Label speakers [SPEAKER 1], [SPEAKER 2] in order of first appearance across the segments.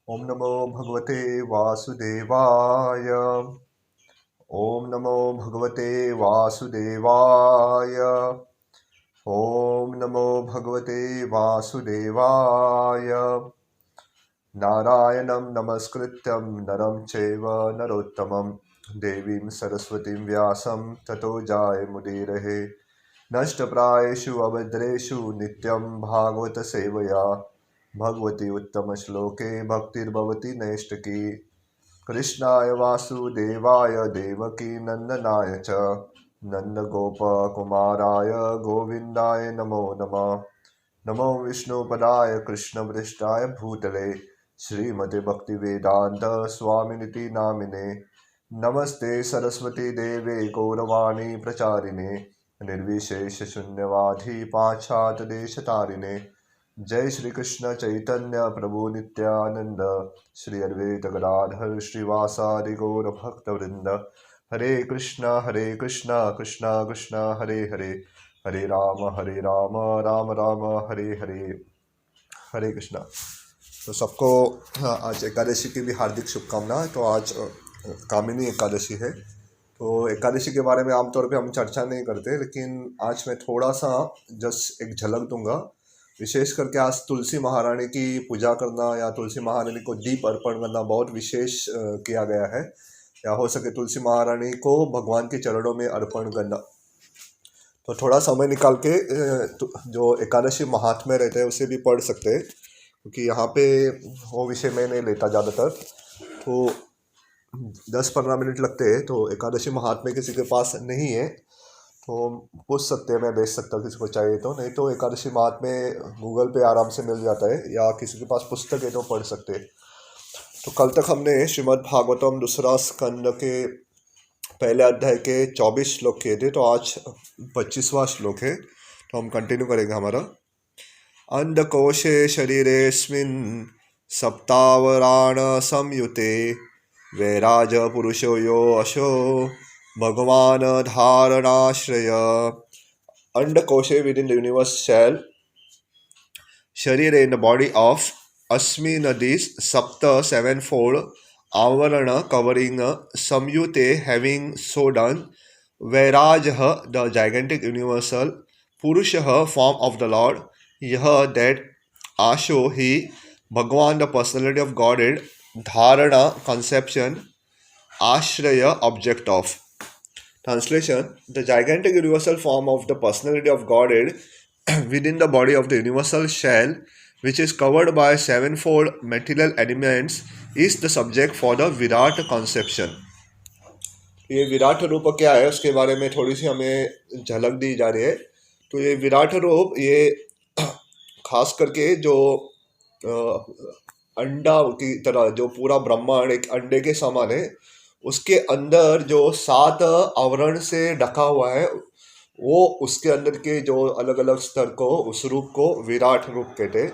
[SPEAKER 1] ओम नमो भगवते वासुदेवाय। ओम नमो भगवते वासुदेवाय। ओम नमो भगवते वासुदेवाय। नारायणं नमस्कृत्यं नरं चैव नरोत्तमं देवीं सरस्वतीं व्यासं ततो जायमुदीरये। नष्टप्रायेषु अभद्रेषु नित्यं भागवत सेवया भगवती उत्तमश्लोके भक्तिर्भवति नैष्टिकी। कृष्णाय वासुदेवाय देवकी नन्दनाय च नन्दगोपकुमाराय गोविन्दाय नमो नमः। नमो विष्णुपदाय कृष्णपृष्ठाय भूतले श्रीमते भक्तिवेदान्त स्वामिनिति नामिने। नमस्ते सरस्वती देवे गौरवाणी प्रचारिणे निर्विशेष शून्यवादी पाश्चात देश तारिणे। जय श्री कृष्ण चैतन्य प्रभु नित्यानंद श्री अद्वैत गदाधर श्रीवासादि गौर भक्त वृंद। हरे कृष्णा कृष्णा कृष्णा हरे हरे, हरे राम राम राम हरे हरे। हरे कृष्णा। तो सबको आज एकादशी की भी हार्दिक शुभकामनाएं। तो आज कामिनी एकादशी है। तो एकादशी के बारे में आमतौर पे हम चर्चा नहीं करते, लेकिन आज मैं थोड़ा सा जस्ट एक झलक दूंगा। विशेष करके आज तुलसी महारानी की पूजा करना या तुलसी महारानी को दीप अर्पण करना बहुत विशेष किया गया है, या हो सके तुलसी महारानी को भगवान के चरणों में अर्पण करना। तो थोड़ा समय निकाल के जो एकादशी महात्म्य रहते हैं उसे भी पढ़ सकते हैं, क्योंकि यहाँ पे वो विषय मैं नहीं लेता ज़्यादातर। तो 10-15 मिनट लगते हैं। तो एकादशी महात्म्य किसी के पास नहीं है तो पूछ सकते हैं, मैं भेज सकता हूँ किसी को चाहिए तो। नहीं तो एकादशी महात्म्य गूगल पे आराम से मिल जाता है, या किसी के पास पुस्तक है तो पढ़ सकते हैं। तो कल तक हमने श्रीमद् भागवतम दूसरा स्कंद के पहले अध्याय के 24 श्लोक किए थे। तो आज 25वां श्लोक है, तो हम कंटिन्यू करेंगे हमारा। अंधकोशे शरीरेऽस्मिन् सप्तावराण संयुते वैराज पुरुषो यो अशो भगवान धारणाश्रय। अंडकोशे within the universe cell, Sharira in the body of Asmi Nadis Sapta sevenfold Avarana covering Samyute, having so done Vairajah the gigantic universal Purushah form of the Lord, Yah that Asho he Bhagwan the personality of Godhead, Dharana conception, Ashraya object of. Translation: the gigantic universal form of the personality of Godhead within the body of the universal shell, which is covered by sevenfold material elements, is the subject for the Virat conception. ये विराट रूप क्या है उसके बारे में थोड़ी सी हमें झलक दी जा रही है। तो ये विराट रूप ये खास करके जो अंडा की तरह जो पूरा ब्रह्मांड एक अंडे के समान है, उसके अंदर जो 7 आवरण से ढका हुआ है, वो उसके अंदर के जो अलग अलग स्तर को, उस रूप को विराट रूप कहते हैं।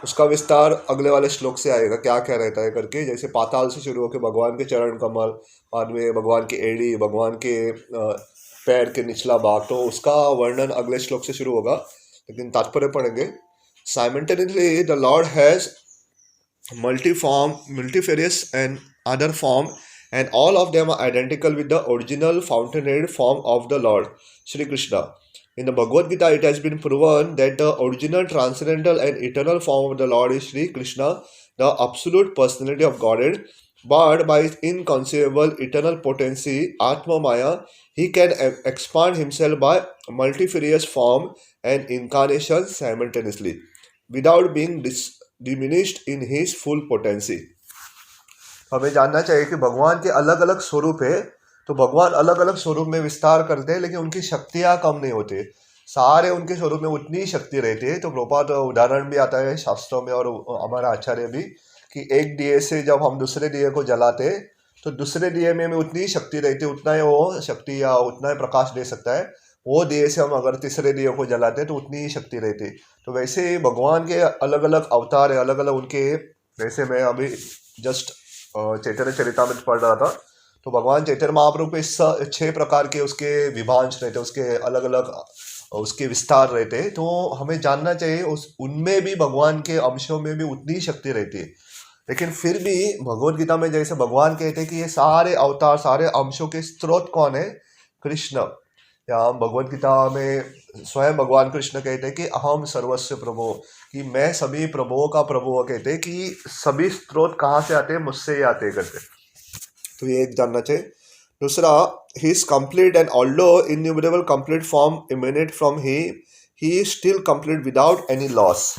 [SPEAKER 1] उसका विस्तार अगले वाले श्लोक से आएगा, क्या क्या रहता है करके। जैसे पाताल से शुरू होकर भगवान के चरण कमल, बाद में भगवान की एड़ी, भगवान के पैर के निचला भाग, तो उसका वर्णन अगले श्लोक से शुरू होगा, लेकिन तात्पर्य पढ़ेंगे। Simultaneously, the Lord has multiform, multifarious and other form, and all of them are identical with the original fountainhead form of the Lord, Shri Krishna. In the Bhagavad Gita, it has been proven that the original transcendental and eternal form of the Lord is Shri Krishna, the absolute personality of Godhead. But by his inconceivable eternal potency, Atma Maya, he can expand himself by multifarious form and incarnations simultaneously, without being diminished in his full potency. हमें जानना चाहिए कि भगवान के अलग अलग स्वरूप है, तो भगवान अलग अलग स्वरूप में विस्तार करते हैं, लेकिन उनकी शक्तियाँ कम नहीं होती। सारे उनके स्वरूप में उतनी ही शक्ति रहती है। तो प्रभुपाद उदाहरण भी आता है शास्त्रों में, और हमारा आचार्य भी, कि एक दिए से जब हम दूसरे दिए को जलाते तो दूसरे दिए में उतनी ही शक्ति रहती है, उतना ही वो शक्ति या उतना ही प्रकाश दे सकता है। वो दिए से हम अगर तीसरे दिए को जलाते तो उतनी ही शक्ति रहती। तो वैसे ही भगवान के अलग अलग अवतार है, अलग अलग उनके। वैसे मैं अभी जस्ट चैतन्य चरितामृत पढ़ रहा था, तो भगवान चैतन्य महाप्रभु के 6 प्रकार के उसके विभांश रहते, उसके अलग अलग उसके विस्तार रहते। तो हमें जानना चाहिए उनमें भी, भगवान के अंशों में भी उतनी ही शक्ति रहती है। लेकिन फिर भी भगवत गीता में जैसे भगवान कहते हैं कि ये सारे अवतार, सारे अंशों के स्रोत कौन है? कृष्ण। या हम भगवत गीता में स्वयं भगवान कृष्ण कहते हैं कि अहम सर्वस्व प्रभु, कि मैं सभी प्रभुओं का प्रभु। कहते हैं कि सभी स्रोत कहाँ से आते हैं? मुझसे ही आते हैं करते। तो ये एक जानना चाहिए। दूसरा, he is complete and although innumerable complete form emanate from he is still complete without any loss.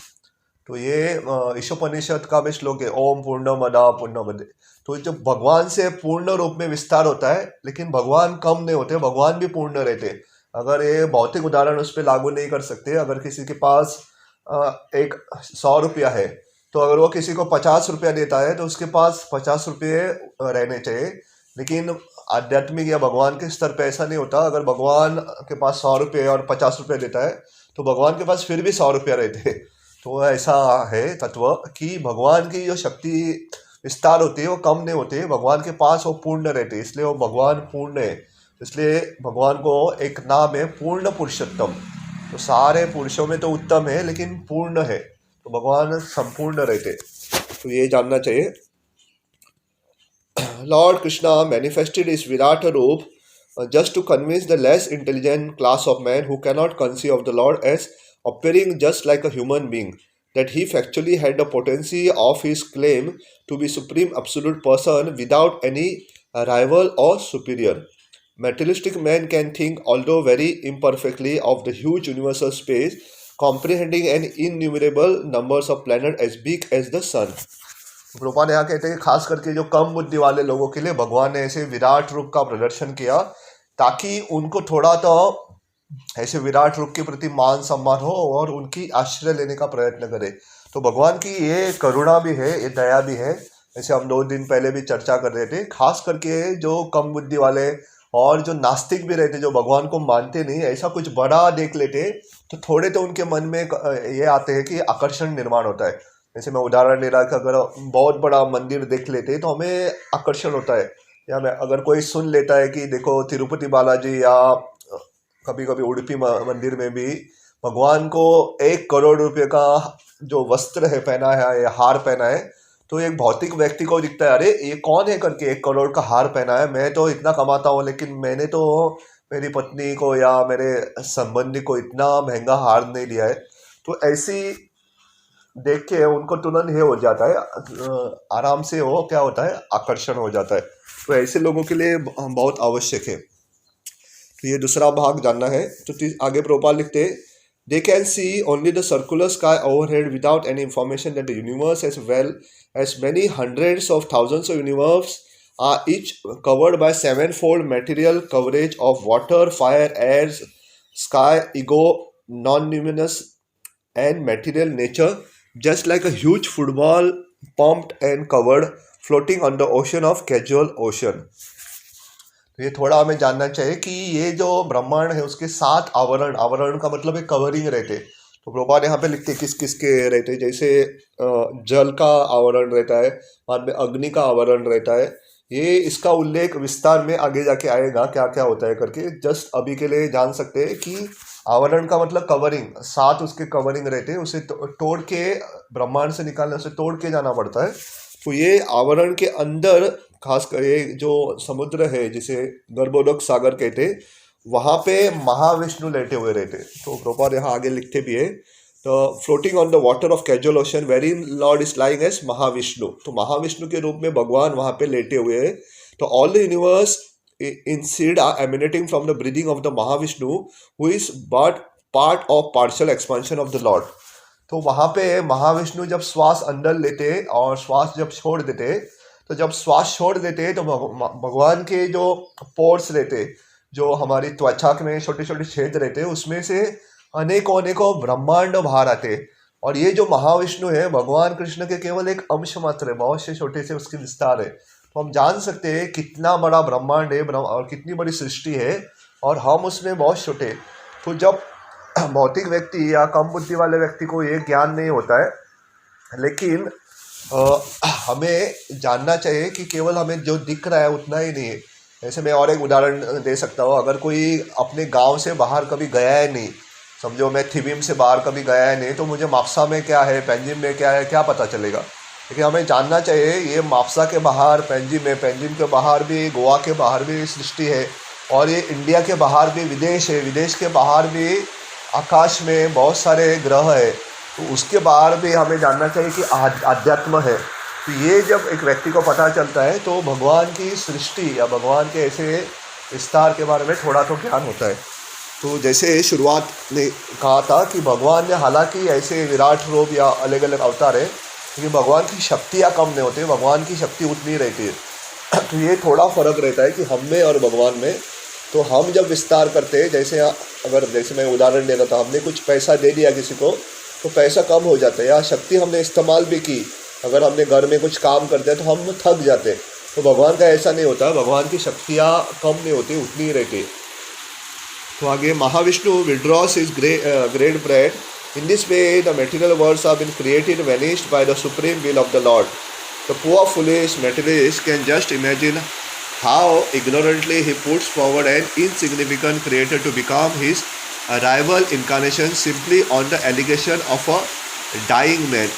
[SPEAKER 1] तो ये ईशोपनिषद का भी श्लोक है, ओम पूर्णमदा पूर्णमदे। तो जब भगवान से पूर्ण रूप में विस्तार होता है, लेकिन भगवान कम नहीं होते, भगवान भी पूर्ण रहते। अगर ये भौतिक उदाहरण उस पर लागू नहीं कर सकते। अगर किसी के पास एक 100 रुपया है, तो अगर वो किसी को 50 रुपया देता है तो उसके पास 50 रुपये रहने चाहिए। लेकिन आध्यात्मिक या भगवान के स्तर पे ऐसा नहीं होता। अगर भगवान के पास 100 रुपये और 50 रुपये देता है, तो भगवान के पास फिर भी 100 रुपया रहते हैं। तो ऐसा है तत्व कि भगवान की जो शक्ति विस्तार होती है वो कम नहीं होती है, भगवान के पास वो पूर्ण रहते हैं, इसलिए वो भगवान पूर्ण है। इसलिए भगवान को एक नाम है पूर्ण पुरुषोत्तम। तो सारे पुरुषों में तो उत्तम है, लेकिन पूर्ण है, तो भगवान संपूर्ण रहते। तो ये जानना चाहिए। लॉर्ड कृष्णा मैनिफेस्टेड इस विराट रूप just to convince the less intelligent class of men who cannot conceive of the Lord as appearing just like a human being, that he factually had the potency of his claim to be supreme absolute person without any rival or superior. Materialistic men can think, although very imperfectly, of the huge universal space, comprehending an innumerable numbers of planets as big as the sun. Prabhupada यहाँ कहते हैं कि खास करके जो कम बुद्धि वाले लोगों के लिए भगवान ने ऐसे विराट रूप का प्रदर्शन किया, ताकि उनको थोड़ा तो ऐसे विराट रूप के प्रति मान सम्मान हो और उनकी आश्रय लेने का प्रयत्न करे। तो भगवान की ये करुणा भी है, ये दया भी है। जैसे हम 2 दिन पहले भी चर्चा कर रहे थे, खास करके जो कम बुद्धि वाले और जो नास्तिक भी रहते, जो भगवान को मानते नहीं, ऐसा कुछ बड़ा देख लेते, तो थोड़े तो उनके मन में ये आते हैं कि आकर्षण निर्माण होता है। जैसे मैं उदाहरण ले रहा कि अगर बहुत बड़ा मंदिर देख लेते तो हमें आकर्षण होता है, या मैं अगर कोई सुन लेता है कि देखो तिरुपति बालाजी या कभी कभी उडुपी मंदिर में भी भगवान को 1 करोड़ रुपए का जो वस्त्र है पहना है या हार पहना है, तो एक भौतिक व्यक्ति को दिखता है, अरे ये कौन है करके 1 करोड़ का हार पहना है, मैं तो इतना कमाता हूँ लेकिन मैंने तो मेरी पत्नी को या मेरे संबंधी को इतना महंगा हार नहीं दिया है। तो ऐसी देख के उनको तुरंत ये हो जाता है, आराम से वो क्या होता है, आकर्षण हो जाता है। तो ऐसे लोगों के लिए बहुत आवश्यक है। तो ये दूसरा भाग जानना है। तो आगे प्रभुपाद लिखते हैं, they can see only the circular sky overhead without any information that the universe as well as many hundreds of thousands of universe are each covered by 7-fold material coverage of water, fire, air, sky, ego, non-luminous and material nature, just like a huge football pumped and covered floating on the ocean of casual ocean. तो ये थोड़ा हमें जानना चाहिए कि ये जो ब्रह्मांड है उसके 7 आवरण, आवरण का मतलब है कवरिंग रहते। तो प्रभुपाद यहाँ पे लिखते किस किस के रहते, जैसे जल का आवरण रहता है, बाद में अग्नि का आवरण रहता है। ये इसका उल्लेख विस्तार में आगे जाके आएगा क्या क्या होता है करके। जस्ट अभी के लिए जान सकते हैं कि आवरण का मतलब कवरिंग, 7 उसके कवरिंग रहते हैं, उसे तोड़ के ब्रह्मांड से निकालने, उसे तोड़ के जाना पड़ता है। तो ये आवरण के अंदर खासकर ये जो समुद्र है जिसे गर्भोदक सागर कहते हैं, वहाँ पे महाविष्णु लेटे हुए रहते। तो प्रभुपाद यहाँ आगे लिखते भी है, तो floating on the water of causal ocean very lord is lying as Mahavishnu. तो महाविष्णु के रूप में भगवान वहाँ पे लेटे हुए हैं। तो all the universe in seed are emanating from the breathing of the Mahavishnu, who is but part of partial expansion of the Lord. तो वहाँ पे महाविष्णु जब श्वास अंदर लेते और श्वास जब छोड़ देते, तो जब श्वास छोड़ देते तो भगवान के जो पोर्स रहते, जो हमारी त्वचा में छोटे छोटे छेद रहते, उसमें से अनेकों अनेकों ब्रह्मांड बाहर आते। और ये जो महाविष्णु है भगवान कृष्ण के केवल एक अंश मात्र है, बहुत से छोटे से उसके विस्तार है। तो हम जान सकते हैं कितना बड़ा ब्रह्मांड है और कितनी बड़ी सृष्टि है, और हम उसमें बहुत छोटे। तो जब भौतिक व्यक्ति या कम बुद्धि वाले व्यक्ति को ये ज्ञान नहीं होता है, लेकिन हमें जानना चाहिए कि केवल हमें जो दिख रहा है उतना ही नहीं है। जैसे मैं और एक उदाहरण दे सकता हूँ, अगर कोई अपने गांव से बाहर कभी गया है नहीं, समझो मैं थिबिम से बाहर कभी गया है नहीं, तो मुझे माप्सा में क्या है, पेंजिम में क्या है, क्या पता चलेगा। लेकिन हमें जानना चाहिए ये माप्सा के बाहर पेंजिम के बाहर भी, गोवा के बाहर भी सृष्टि है, और ये इंडिया के बाहर भी विदेश है, विदेश के बाहर भी आकाश में बहुत सारे ग्रह है, तो उसके बाहर भी हमें जानना चाहिए कि आध्यात्म है। तो ये जब एक व्यक्ति को पता चलता है तो भगवान की सृष्टि या भगवान के ऐसे विस्तार के बारे में थोड़ा तो ज्ञान होता है। तो जैसे शुरुआत ने कहा था कि भगवान ने हालांकि ऐसे विराट रूप या अलग अलग अवतार है, लेकिन भगवान की शक्तियाँ कम नहीं होती, भगवान की शक्ति उतनी रहती है। तो ये थोड़ा फ़र्क रहता है कि हम में और भगवान में। तो हम जब विस्तार करते हैं, जैसे मैं उदाहरण दे रहा था, हमने कुछ पैसा दे दिया किसी को तो पैसा कम हो जाता है, या शक्ति हमने इस्तेमाल भी की, अगर हमने घर में कुछ काम करते हैं तो हम थक जाते हैं। तो भगवान का ऐसा नहीं होता, भगवान की शक्तियाँ कम नहीं होती, उतनी ही रहती। तो आगे Mahavishnu withdraws his great breath. In this way, the material worlds have been created, vanished by the supreme will of the Lord. The poor foolish materialist can just imagine how ignorantly he puts forward an insignificant creator to become his rival incarnation simply on the allegation of a dying man.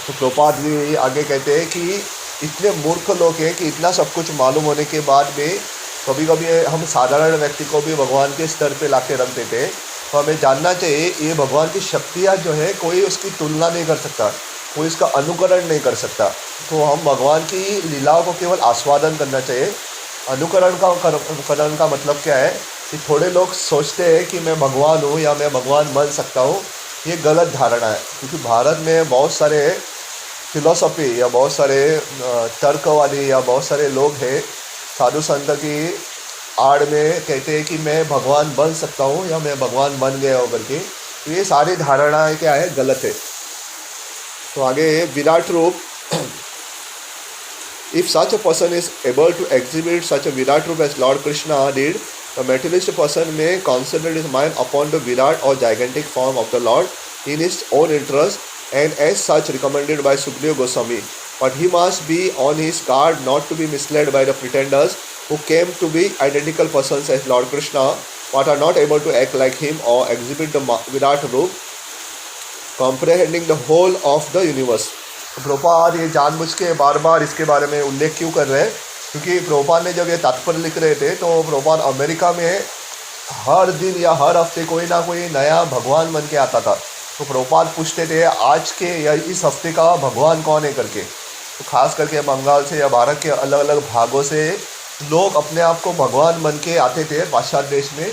[SPEAKER 1] तो प्रभुपाद जी आगे कहते हैं कि इतने मूर्ख लोग हैं कि इतना सब कुछ मालूम होने के बाद भी कभी कभी हम साधारण व्यक्ति को भी भगवान के स्तर पे लाके रख देते हैं। तो हमें जानना चाहिए ये भगवान की शक्तियाँ जो है कोई उसकी तुलना नहीं कर सकता, कोई इसका अनुकरण नहीं कर सकता। तो हम भगवान की लीलाओं को केवल आस्वादन करना चाहिए। अनुकरण का मतलब क्या है कि थोड़े लोग सोचते हैं कि मैं भगवान हूँ या मैं भगवान बन सकता हूँ, ये गलत धारणा है। क्योंकि भारत में बहुत सारे फिलॉसफी या बहुत सारे तर्कवादी या बहुत सारे लोग हैं साधु संत की आड़ में कहते हैं कि मैं भगवान बन सकता हूँ या मैं भगवान बन गया हूँ करके। तो ये सारी धारणाएं क्या है, गलत है। तो आगे विराट रूप, if such a person is able to exhibit such a virat roop as lord Krishna did, the materialist person may concentrate his mind upon the virat or gigantic form of the Lord in his own interest, and as such recommended by Sukadeva Goswami. But he must be on his guard not to be misled by the pretenders who came to be identical persons as Lord Krishna, but are not able to act like him or exhibit the Virat Roop, comprehending the whole of the universe. Prabhupada ये जानबूझ के बार बार इसके बारे में उल्लेख क्यों कर रहे हैं? क्योंकि प्रभुपाद ने जब ये तात्पर्य लिख रहे थे तो प्रभुपाद अमेरिका में हर दिन या हर हफ्ते कोई ना कोई नया भगवान बन के आता था। तो प्रभुपाद पूछते थे आज के या इस हफ्ते का भगवान कौन है करके। तो खास करके बंगाल से या भारत के अलग अलग भागों से लोग अपने आप को भगवान बन के आते थे पाश्चात्य देश में।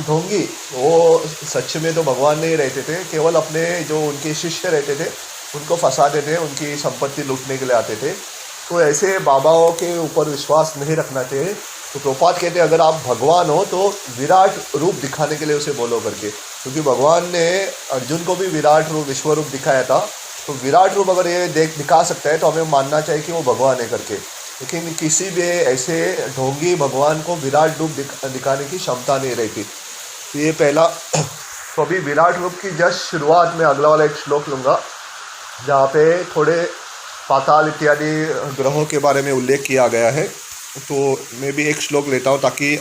[SPEAKER 1] ढोंगी वो सच में तो भगवान नहीं रहते थे, केवल अपने जो उनके शिष्य रहते थे उनको फंसाते थे, उनकी संपत्ति लूटने के लिए आते थे। तो ऐसे बाबाओं के ऊपर विश्वास नहीं रखना चाहिए। तो प्रभुपाद कहते हैं अगर आप भगवान हो तो विराट रूप दिखाने के लिए उसे बोलो करके, क्योंकि भगवान ने अर्जुन को भी विराट रूप विश्व रूप दिखाया था। तो विराट रूप अगर ये दिखा सकता है तो हमें मानना चाहिए कि वो भगवान है करके। लेकिन किसी भी ऐसे ढोंगी भगवान को विराट रूप दिखाने की क्षमता नहीं रहती। तो ये पहला। तो अभी विराट रूप की जस्ट शुरुआत में अगला वाला एक श्लोक लूँगा जहाँ पे थोड़े पाताल इत्यादि ग्रहों के बारे में उल्लेख किया गया है। तो मैं भी एक श्लोक लेता हूँ ताकि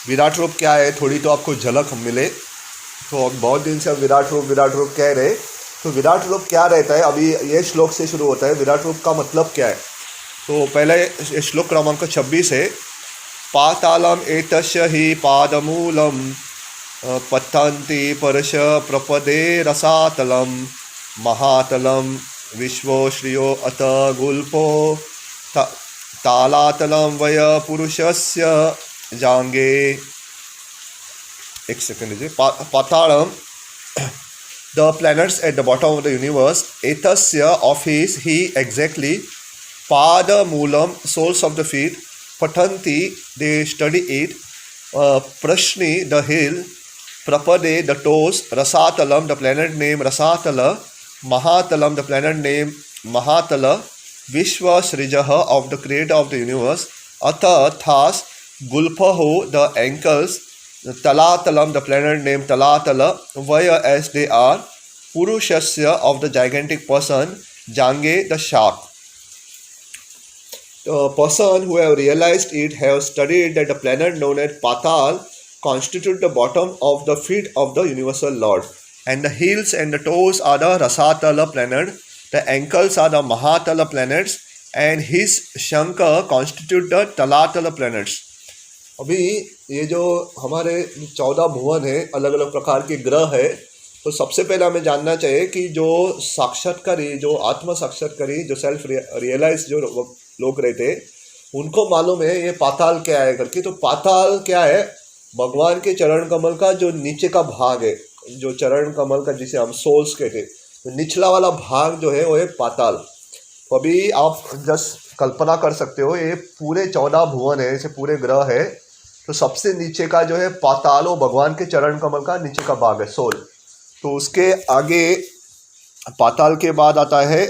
[SPEAKER 1] विराट रूप क्या है थोड़ी तो आपको झलक मिले। तो बहुत दिन से हम विराट रूप कह रहे, तो विराट रूप क्या रहता है अभी ये श्लोक से शुरू होता है। विराट रूप का मतलब क्या है? तो पहले श्लोक क्रमांक 26 है। पातालम एतस्य हि पादमूलम पतन्ति परश प्रपदे रसातलम महातलम विश्वो श्रियो अत गुल्पो तालातलम वय पुरुषस्य जांगे। एक सेकंड लीजिए। पातालम the planets at the bottom of the universe, etasya of his, he exactly, pada moolam, soles of the feet, patanti, they study it, prashni, the hill, prapade, the toes, rasatalam, the planet name Rasatala, mahatalam, the planet name Mahatala, vishwa srijaha, of the creator of the universe, atha, thas, gulpaho, the ankles, Talatalam, the planet named Talatala, Vaya, as they are, Purushasya, of the gigantic person, Jange, the shark. The person who have realized it have studied that the planet known as Patal constitute the bottom of the feet of the universal Lord, and the heels and the toes are the Rasatala planet. The ankles are the Mahatala planets and his Shankha constitute the Talatala planets. अभी ये जो हमारे 14 भुवन है, अलग अलग प्रकार के ग्रह है, तो सबसे पहले हमें जानना चाहिए कि जो साक्षात्कारी, जो आत्म साक्षात्कारी, जो सेल्फ रियलाइज जो लोग रहते हैं, उनको मालूम है ये पाताल क्या है करके। तो पाताल क्या है? भगवान के चरण कमल का जो नीचे का भाग है, जो चरण कमल का जिसे हम सोल्स कहते हैं, तो निचला वाला भाग जो है वो है पाताल। तो अभी आप जस्ट कल्पना कर सकते हो, ये पूरे 14 भुवन है, ऐसे पूरे ग्रह है, तो सबसे नीचे का जो है पाताल, वो भगवान के चरण कमल का नीचे का भाग है, सोल। तो उसके आगे पाताल के बाद आता है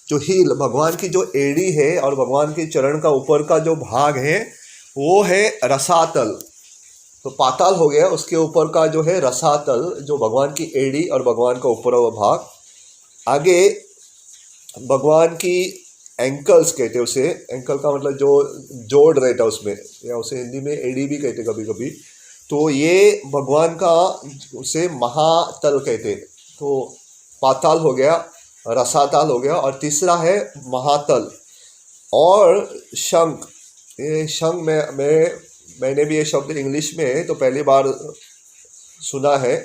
[SPEAKER 1] जो हील, भगवान की जो एड़ी है और भगवान के चरण का ऊपर का जो भाग है वो है रसातल। तो पाताल हो गया, उसके ऊपर का जो है रसातल, जो भगवान की एड़ी और भगवान का ऊपर वो भाग। आगे भगवान की एंकल्स कहते हैं उसे, एंकल का मतलब जो जोड़ रहता है उसमें, या उसे हिंदी में एड़ी भी कहते कभी कभी। तो ये भगवान का उसे महातल कहते हैं। तो पाताल हो गया, रसातल हो गया, और तीसरा है महातल। और शंख, ये शंख मैंने भी ये शब्द इंग्लिश में तो पहली बार सुना है,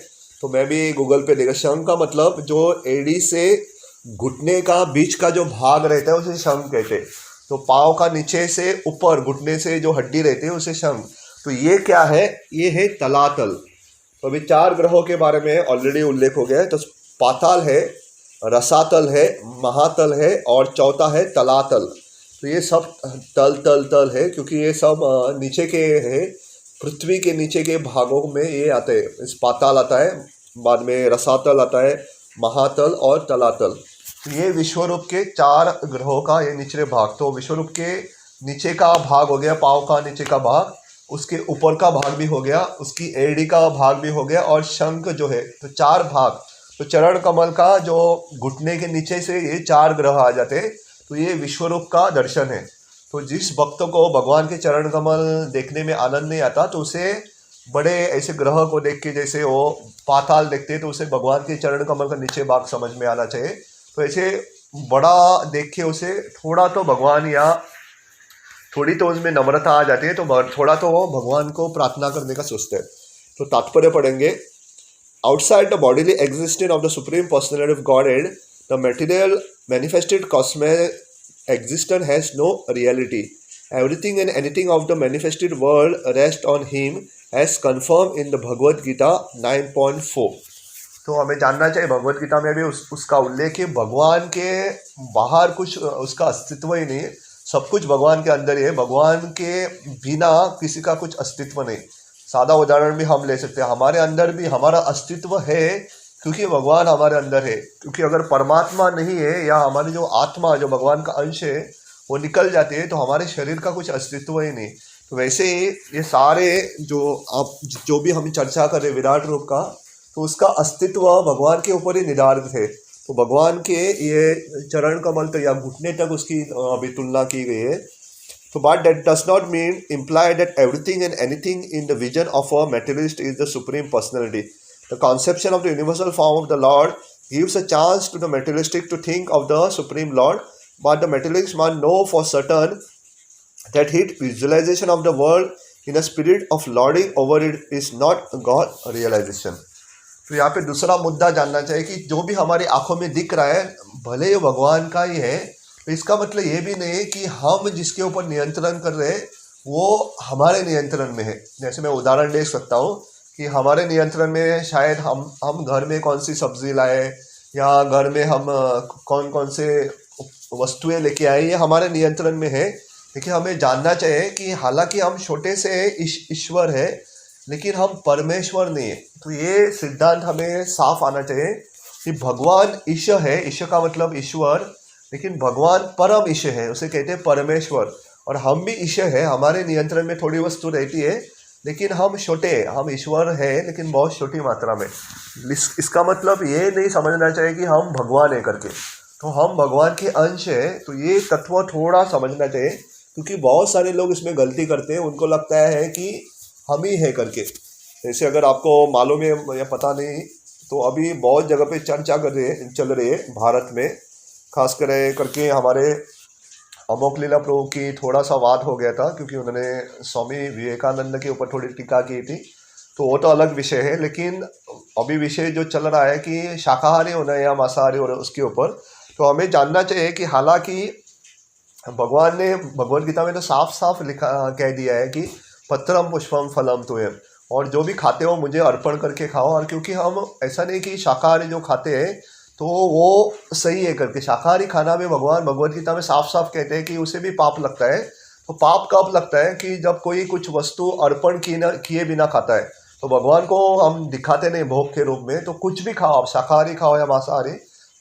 [SPEAKER 1] तो मैं भी गूगल पे देखा। शंख का मतलब जो एड़ी से घुटने का बीच का जो भाग रहता है उसे शंख कहते हैं। तो पाँव का नीचे से ऊपर घुटने से जो हड्डी रहती है उसे शंख। तो ये क्या है? ये है तलातल। तो अभी 4 ग्रहों के बारे में ऑलरेडी उल्लेख हो गया है। तो पाताल है, रसातल है, महातल है, और चौथा है तलातल। तो ये सब तल तल तल है, क्योंकि ये सब नीचे के है, पृथ्वी के नीचे के भागों में ये आते हैं। इस पाताल आता है, बाद में रसातल आता है, महातल और तलातल। तो ये विश्वरूप के 4 ग्रहों का ये निचले भाग। तो विश्वरूप के नीचे का भाग हो गया, पाँव का नीचे का भाग, उसके ऊपर का भाग भी हो गया, उसकी एड़ी का भाग भी हो गया, और शंख जो है, तो 4 भाग। तो चरण कमल का जो घुटने के नीचे से ये 4 ग्रह आ जाते हैं। तो ये विश्वरूप का दर्शन है। तो जिस भक्त को भगवान के चरण कमल देखने में आनंद नहीं आता, तो उसे बड़े ऐसे ग्रह को देख के, जैसे वो पाताल देखते हैं, तो उसे भगवान के चरण कमल का नीचे भाग समझ में आना चाहिए। तो ऐसे बड़ा देख के उसे थोड़ा तो भगवान, या थोड़ी तो उसमें नम्रता आ जाती है, तो थोड़ा तो वो भगवान को प्रार्थना करने का सोचते हैं। तो तात्पर्य पढ़ेंगे। Outside the bodily existence of the supreme personality of godhead, the material manifested cosmic existence has no reality. Everything and anything of the manifested world rests on him, as confirmed in the Bhagavad Gita 9.4. तो हमें जानना चाहिए, भगवद गीता में भी उसका उल्लेख है। भगवान के बाहर कुछ उसका अस्तित्व ही नहीं, सब कुछ भगवान के अंदर ही है। भगवान के बिना किसी का कुछ अस्तित्व नहीं। सादा उदाहरण भी हम ले सकते हैं, हमारे अंदर भी हमारा अस्तित्व है क्योंकि भगवान हमारे अंदर है। क्योंकि अगर परमात्मा नहीं है, या हमारी जो आत्मा, जो भगवान का अंश है, वो निकल जाती है, तो हमारे शरीर का कुछ अस्तित्व ही नहीं। तो वैसे ही ये सारे जो भी हम चर्चा कर रहे विराट रूप का, तो उसका अस्तित्व भगवान के ऊपर ही निर्धारित है। तो भगवान के ये चरण कमल तक या घुटने तक उसकी अभी तुलना की गई है। तो but that does not mean imply that everything and anything in the vision of a materialist is the supreme personality. The conception of the universal form of the Lord gives a chance to the materialistic to think of the Supreme Lord, but the materialist must know for certain that his visualization of the world in a spirit of lording over it is not God realization. तो यहाँ पे दूसरा मुद्दा जानना चाहिए कि जो भी हमारी आंखों में दिख रहा है, भले ही भगवान का ही है, तो इसका मतलब ये भी नहीं है कि हम जिसके ऊपर नियंत्रण कर रहे हैं वो हमारे नियंत्रण में है। जैसे मैं उदाहरण दे सकता हूँ कि हमारे नियंत्रण में शायद हम घर में कौन सी सब्जी लाए, या घर में हम कौन कौन से वस्तुएं लेके आए, ये हमारे नियंत्रण में है। लेकिन हमें जानना चाहिए कि हालांकि हम छोटे से ईश्वर है, लेकिन हम परमेश्वर नहीं है। तो ये सिद्धांत हमें साफ आना चाहिए कि भगवान ईश्वर है, ईश्वर का मतलब ईश्वर, लेकिन भगवान परम ईश्वर है, उसे कहते हैं परमेश्वर। और हम भी ईश्वर है, हमारे नियंत्रण में थोड़ी वस्तु रहती है, लेकिन हम छोटे, हम ईश्वर है लेकिन बहुत छोटी मात्रा में। इसका मतलब ये नहीं समझना चाहिए कि हम भगवान है करके। तो हम भगवान के अंश है, तो ये तत्व थोड़ा समझना चाहिए, क्योंकि बहुत सारे लोग इसमें गलती करते हैं। उनको लगता है कि हम ही है करके। जैसे अगर आपको मालूम है या पता नहीं, तो अभी बहुत जगह पे चर्चा चल रही है भारत में खास करके हमारे अमोक लीला प्रभु की थोड़ा सा वाद हो गया था, क्योंकि उन्होंने स्वामी विवेकानंद के ऊपर थोड़ी टीका की थी, तो वो तो अलग विषय है। लेकिन अभी विषय जो चल रहा है कि शाकाहारी होना या मांसाहारी होना, उसके ऊपर तो हमें जानना चाहिए कि हालांकि भगवान ने भगवद गीता में तो साफ साफ लिखा कह दिया है कि पत्रम पुष्पम फलम तुयम, और जो भी खाते हो मुझे अर्पण करके खाओ। और क्योंकि हम ऐसा नहीं कि शाकाहारी जो खाते हैं तो वो सही है करके, शाकाहारी खाना में भगवान भगवद गीता में साफ साफ कहते हैं कि उसे भी पाप लगता है। तो पाप कब लगता है कि जब कोई कुछ वस्तु अर्पण किए बिना खाता है। तो भगवान को हम दिखाते नहीं भोग के रूप में, तो कुछ भी खाओ आप, शाकाहारी खाओ या मांसाहारी,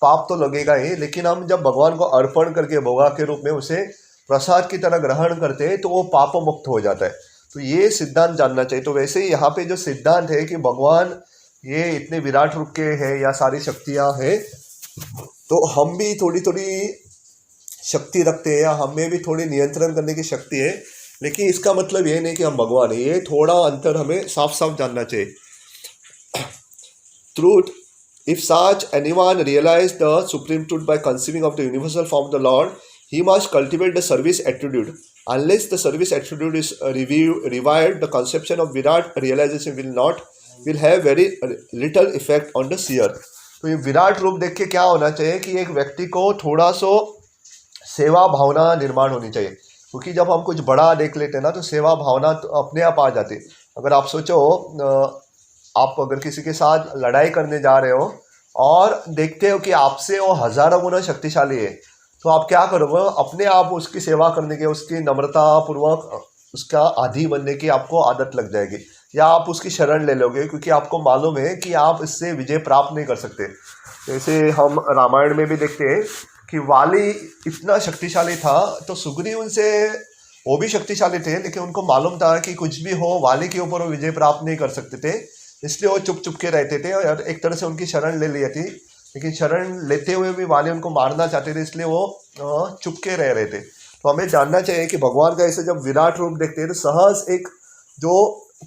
[SPEAKER 1] पाप तो लगेगा ही। लेकिन हम जब भगवान को अर्पण करके भोगा के रूप में उसे प्रसाद की तरह ग्रहण करते हैं तो वो पाप मुक्त हो जाता है। तो ये सिद्धांत जानना चाहिए। तो वैसे ही यहाँ पे जो सिद्धांत है कि भगवान ये इतने विराट रूप के हैं या सारी शक्तियाँ हैं, तो हम भी थोड़ी थोड़ी शक्ति रखते हैं या हमें भी थोड़ी नियंत्रण करने की शक्ति है। लेकिन इसका मतलब ये नहीं कि हम भगवान हैं, ये थोड़ा अंतर हमें साफ साफ जानना चाहिए। Truth, if such anyone realize the supreme truth by conceiving of the universal form of the Lord, he must cultivate the service attitude. Unless the service attitude is revived, the conception of Virat realization will have very little effect on the seer. तो ये विराट रूप देख के क्या होना चाहिए कि एक व्यक्ति को थोड़ा सो सेवा भावना निर्माण होनी चाहिए। क्योंकि जब हम कुछ बड़ा देख लेते हैं ना, तो सेवा भावना तो अपने आप आ जाती है। अगर आप सोचो, आप अगर किसी के साथ लड़ाई करने जा रहे हो और देखते हो कि आपसे वो हजारों गुना शक्तिशाली है, तो आप क्या करोगे, अपने आप उसकी सेवा करने के, उसकी नम्रता पूर्वक उसका आदी बनने की आपको आदत लग जाएगी, या आप उसकी शरण ले लोगे, क्योंकि आपको मालूम है कि आप इससे विजय प्राप्त नहीं कर सकते। जैसे हम रामायण में भी देखते हैं कि वाली इतना शक्तिशाली था, तो सुग्रीव उनसे, वो भी शक्तिशाली थे, लेकिन उनको मालूम था कि कुछ भी हो वाली के ऊपर वो विजय प्राप्त नहीं कर सकते थे, इसलिए वो चुप चुप के रहते थे और एक तरह से उनकी शरण ले ली थी। लेकिन शरण लेते हुए भी वाली उनको मारना चाहते थे, इसलिए वो चुप के रह रहे थे। तो हमें जानना चाहिए कि भगवान का ऐसे जब विराट रूप देखते हैं तो सहज एक जो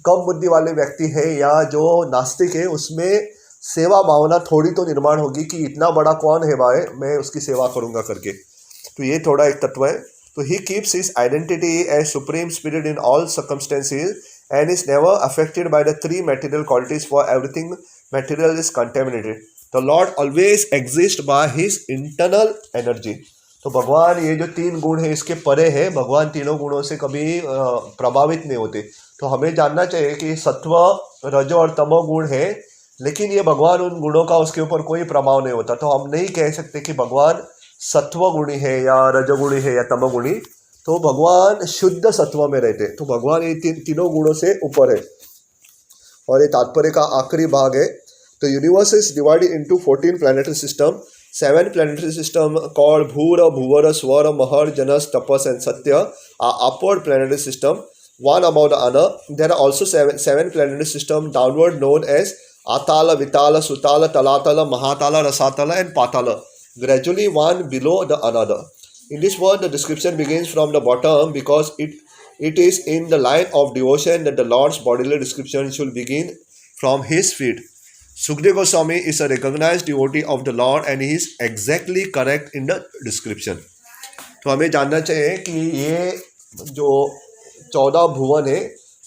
[SPEAKER 1] कम बुद्धि वाले व्यक्ति है या जो नास्तिक है, उसमें सेवा भावना थोड़ी तो निर्माण होगी कि इतना बड़ा कौन है भाई, मैं उसकी सेवा करूँगा करके। तो ये थोड़ा एक तत्व है। तो he keeps his identity as supreme spirit in all circumstances and is never affected by the three material qualities, for everything material is contaminated. The Lord always exists by his internal energy. तो भगवान ये जो तीन गुण है इसके परे है, भगवान तीनों गुणों से कभी प्रभावित नहीं होते। तो हमें जानना चाहिए कि सत्व, रजो और तमो गुण है, लेकिन ये भगवान उन गुणों का उसके ऊपर कोई प्रभाव नहीं होता। तो हम नहीं कह सकते कि भगवान सत्व गुणी है या रजोगुणी है या तमोगुणी। तो भगवान शुद्ध सत्व में रहते, तो भगवान ये तीनों गुणों से ऊपर है। और ये तात्पर्य का आखिरी भाग है। तो universe is divided into 14 planetary system. 7 planetary system called Bhura, Bhuvara, Swara, Mahar, Janas, Tapas and Satya are upward planetary system, one above the other. There are also seven planetary system downward known as Atala, Vitala, Sutala, Talatala, Mahatala, Rasatala and Patala, gradually one below the another. In this world, the description begins from the bottom because it is in the line of devotion that the Lord's bodily description should begin from his feet. Sukadeva Goswami is a recognized devotee of the Lord and he is exactly correct in the description. तो हमें जानना चाहिए कि ये जो 14 भुवन है,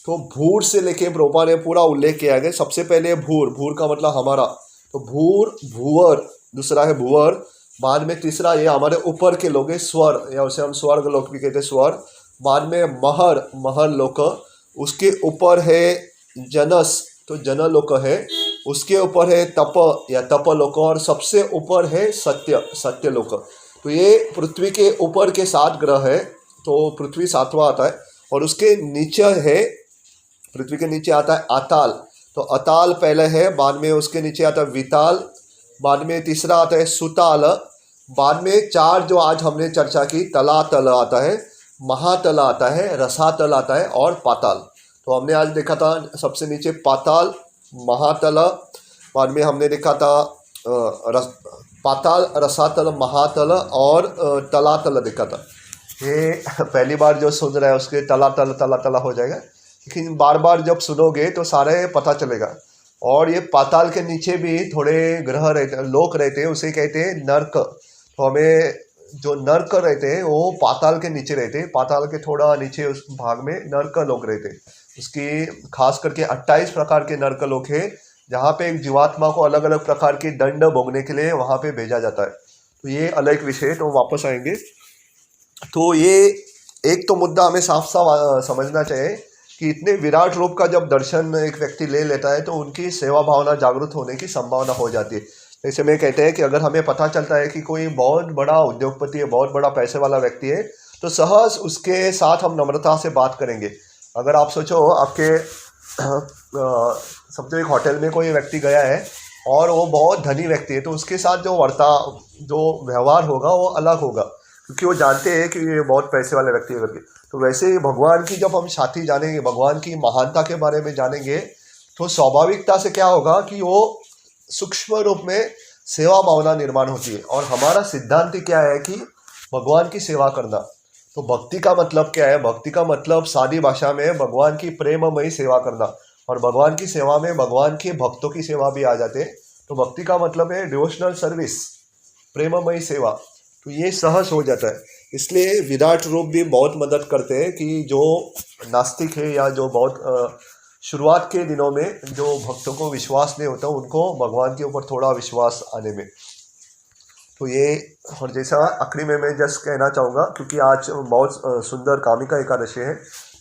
[SPEAKER 1] तो भूर से लेके प्रभुपाद ने पूरा उल्लेख किया है। सबसे पहले भूर, भूर का मतलब हमारा, तो भूर, भूवर, दूसरा है भूवर, बाद में तीसरा ये हमारे ऊपर के लोग है स्वर, या उसे हम स्वर्ग लोक भी कहते हैं स्वर। बाद में महर, महर लोक, उसके ऊपर है जनस, तो जन लोक है, उसके ऊपर है तप या तप लोक, और सबसे ऊपर है सत्य, सत्य लोक। तो ये पृथ्वी के ऊपर के 7 ग्रह है, तो पृथ्वी 7वां आता है। और उसके नीचे है, पृथ्वी के नीचे आता है अताल, तो अताल पहले है, बाद में उसके नीचे आता है विताल, बाद में तीसरा आता है सुताल, बाद में 4 जो आज हमने चर्चा की, तलातल आता है, महातल आता है, रसातल आता है और पाताल। तो हमने आज देखा था सबसे नीचे पाताल, महातल, बाद में हमने देखा था पाताल, रसातल, महातल और तलातल देखा था। ये पहली बार जो सुन रहा है उसके तलातल तलातल हो जाएगा, लेकिन बार बार जब सुनोगे तो सारे पता चलेगा। और ये पाताल के नीचे भी थोड़े ग्रह रहते, लोक रहते हैं, उसे कहते हैं नर्क। तो हमें जो नर्क रहते हैं वो पाताल के नीचे रहते हैं, पाताल के थोड़ा नीचे उस भाग में नर्क लोग रहते हैं। उसकी खास करके 28 प्रकार के नर्क लोग हैं, जहाँ पे एक जीवात्मा को अलग अलग प्रकार की दंड भोगने के लिए वहाँ पे भेजा जाता है। तो ये अलग विषय है, तो वापस आएंगे। तो ये एक तो मुद्दा हमें साफ साफ समझना चाहिए कि इतने विराट रूप का जब दर्शन एक व्यक्ति ले लेता है तो उनकी सेवा भावना जागृत होने की संभावना हो जाती है। जैसे में कहते हैं कि अगर हमें पता चलता है कि कोई बहुत बड़ा उद्योगपति है, बहुत बड़ा पैसे वाला व्यक्ति है, तो सहज उसके साथ हम नम्रता से बात करेंगे। अगर आप सोचो आपके समझो एक होटल में कोई व्यक्ति गया है और वो बहुत धनी व्यक्ति है, तो उसके साथ जो व्यवहार होगा वो अलग होगा, क्योंकि वो जानते हैं कि ये बहुत पैसे वाले व्यक्ति है करके। तो वैसे ही भगवान की जब हम साथी जानेंगे, भगवान की महानता के बारे में जानेंगे, तो स्वाभाविकता से क्या होगा कि वो सूक्ष्म रूप में सेवा भावना निर्माण होती है। और हमारा सिद्धांत क्या है कि भगवान की सेवा करना। तो भक्ति का मतलब क्या है? भक्ति का मतलब सादी भाषा में भगवान की प्रेममयी सेवा करना, और भगवान की सेवा में भगवान के भक्तों की सेवा भी आ जाते हैं। तो भक्ति का मतलब है डिवोशनल सर्विस, प्रेममयी सेवा। तो ये सहज हो जाता है। इसलिए विराट रूप भी बहुत मदद करते हैं कि जो नास्तिक है या जो बहुत शुरुआत के दिनों में जो भक्तों को विश्वास नहीं होता, उनको भगवान के ऊपर थोड़ा विश्वास आने में। तो ये, और जैसा आखिरी में मैं जस्ट कहना चाहूँगा, क्योंकि आज बहुत सुंदर कामिका एकादशी है,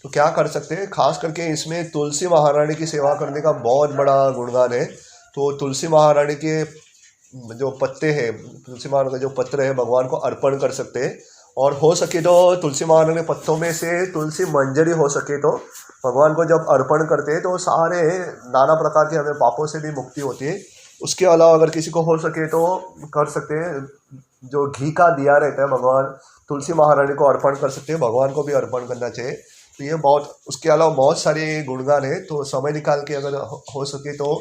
[SPEAKER 1] तो क्या कर सकते हैं, खास करके इसमें तुलसी महारानी की सेवा करने का बहुत बड़ा गुणगान है। तो तुलसी महारानी के जो पत्ते हैं, तुलसी महारानी का जो पत्र है, भगवान को अर्पण कर सकते हैं। और हो सके तो तुलसी महारानी के पत्तों में से तुलसी मंजरी हो सके तो भगवान को जब अर्पण करते हैं तो सारे नाना प्रकार के हमें पापों से भी मुक्ति होती है। उसके अलावा अगर किसी को हो सके तो कर सकते हैं, जो घी का दिया रहता है भगवान तुलसी महारानी को अर्पण कर सकते हैं, भगवान को भी अर्पण करना चाहिए। तो ये बहुत, उसके अलावा बहुत सारे गुणगान है। तो समय निकाल के अगर हो सके तो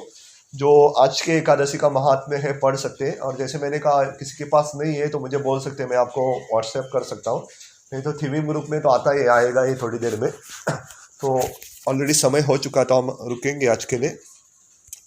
[SPEAKER 1] जो आज के एकादशी का महात्म्य है पढ़ सकते हैं। और जैसे मैंने कहा, किसी के पास नहीं है तो मुझे बोल सकते हैं, मैं आपको व्हाट्सएप कर सकता हूँ। नहीं तो थीविम ग्रुप में तो आता ही आएगा ये थोड़ी देर में। तो ऑलरेडी समय हो चुका, तो हम रुकेंगे आज के लिए।